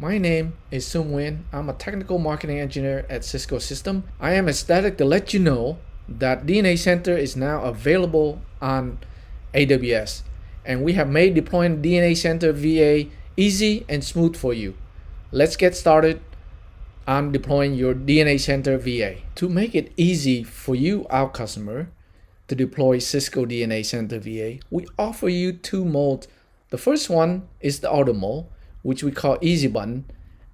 My name is Sung Win. I'm a technical marketing engineer at Cisco System. I am ecstatic to let you know that DNA Center is now available on AWS, and we have made deploying DNA Center VA easy and smooth for you. Let's get started on deploying your DNA Center VA. To make it easy for you, our customer, to deploy Cisco DNA Center VA, we offer you two modes. The first one is the auto mode, which we call easy button,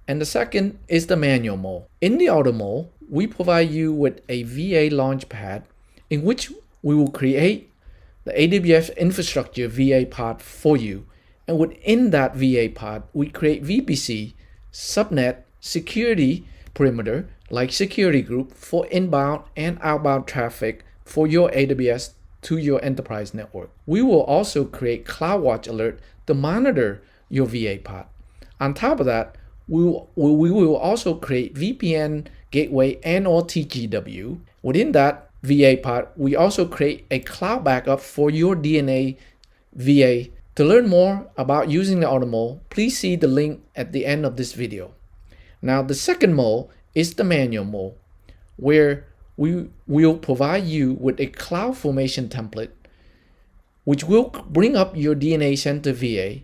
and the second is the manual mode. In the auto mode, we provide you with a VA launchpad in which we will create the AWS infrastructure VA pod for you. And within that VA pod, we create VPC, subnet, security perimeter, like security group for inbound and outbound traffic for your AWS to your enterprise network. We will also create CloudWatch alert to monitor your VA pod. On top of that, we will also create VPN gateway and or TGW. Within that VA pod, we also create a cloud backup for your DNA VA. To learn more about using the auto mode, please see the link at the end of this video. Now, the second mode is the manual mode, where we will provide you with a CloudFormation template, which will bring up your DNA Center VA.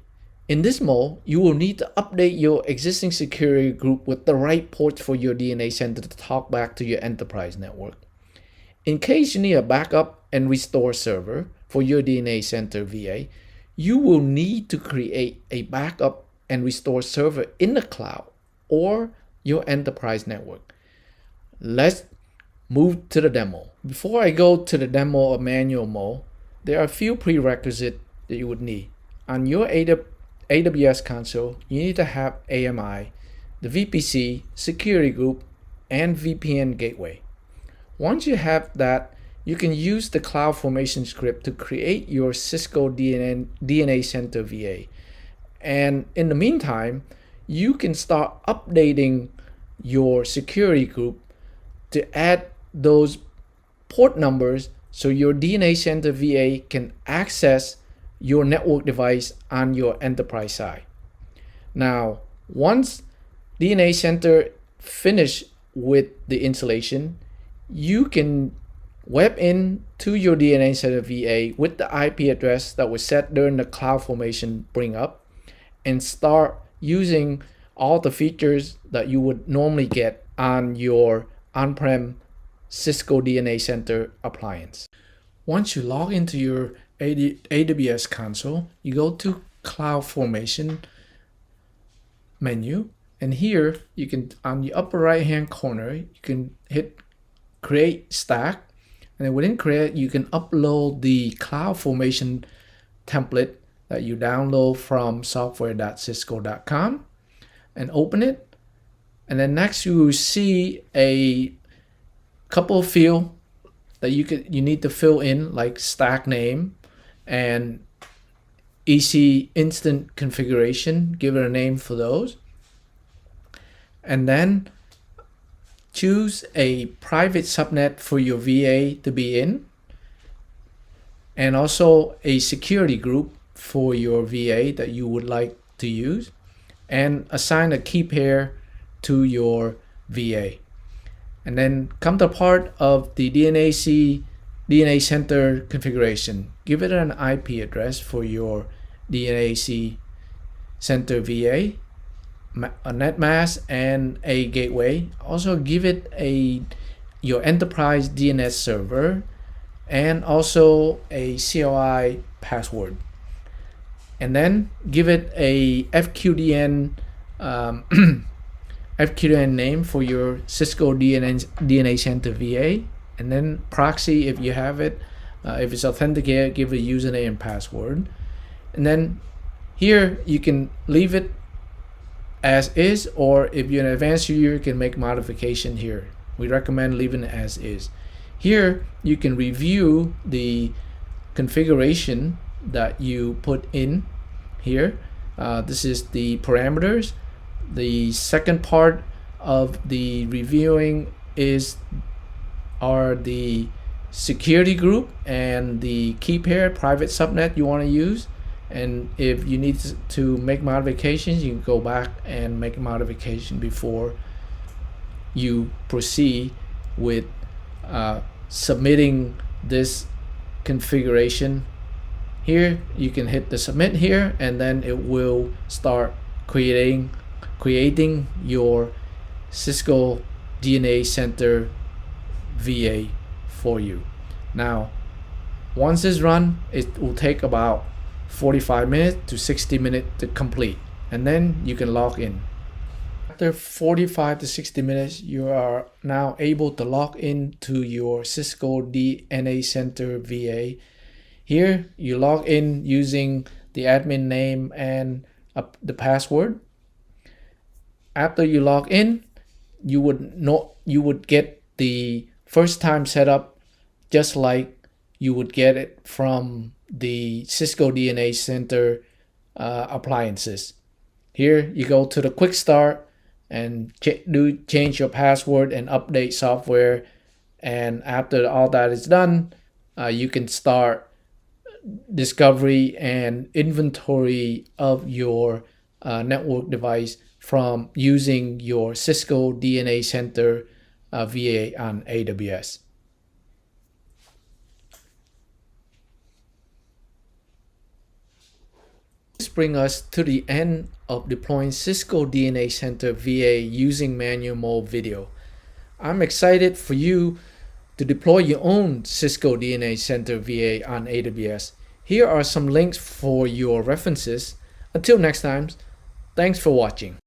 In this mode, you will need to update your existing security group with the right ports for your DNA Center to talk back to your enterprise network. In case you need a backup and restore server for your DNA Center VA, you will need to create a backup and restore server in the cloud or your enterprise network. Let's move to the demo. Before I go to the demo of manual mode, there are a few prerequisites that you would need. On your AWS console, you need to have AMI, the VPC, security group, and VPN gateway. Once you have that, you can use the CloudFormation script to create your Cisco DNA Center VA. And in the meantime, you can start updating your security group to add those port numbers so your DNA Center VA can access your network device on your enterprise side. Now, once DNA Center finish with the installation, you can web in to your DNA Center VA with the IP address that was set during the CloudFormation bring up and start using all the features that you would normally get on your on-prem Cisco DNA Center appliance. Once you log into your AWS console, you go to CloudFormation menu, and here you can, on the upper right hand corner, you can hit create stack, and then within create you can upload the CloudFormation template that you download from software.cisco.com and open it. And then next you will see a couple of fields that you need to fill in, like stack name and EC instant configuration. Give it a name for those, and then choose a private subnet for your VA to be in, and also a security group for your VA that you would like to use, and assign a key pair to your VA. And then come to part of the DNA Center configuration. Give it an IP address for your DNA Center VA, a net mask, and a gateway. Also give it your enterprise DNS server and also a CLI password. And then give it a FQDN FQDN name for your Cisco DNA Center VA, and then proxy if you have it. If it's authenticated, give a username and password. And then here you can leave it as is, or if you're an advanced user, you can make modification here. We recommend leaving it as is. Here you can review the configuration that you put in here. This is the parameters. The second part of the reviewing are the security group and the key pair private subnet you want to use. And if you need to make modifications, you can go back and make a modification before you proceed with submitting this configuration. Here you can hit the submit here, and then it will start creating your Cisco DNA Center VA for you. Now once it's run, it will take about 45 minutes to 60 minutes to complete, and then you can log in. After 45 to 60 minutes, you are now able to log in to your Cisco DNA Center VA. Here you log in using the admin name and the password. After you log in, you would get the first time setup just like you would get it from the Cisco DNA Center appliances. Here you go to the quick start and change your password and update software, and after all that is done, you can start discovery and inventory of your network device from using your Cisco DNA Center VA on AWS. This brings us to the end of deploying Cisco DNA Center VA using manual mode video. I'm excited for you to deploy your own Cisco DNA Center VA on AWS. Here are some links for your references. Until next time, thanks for watching.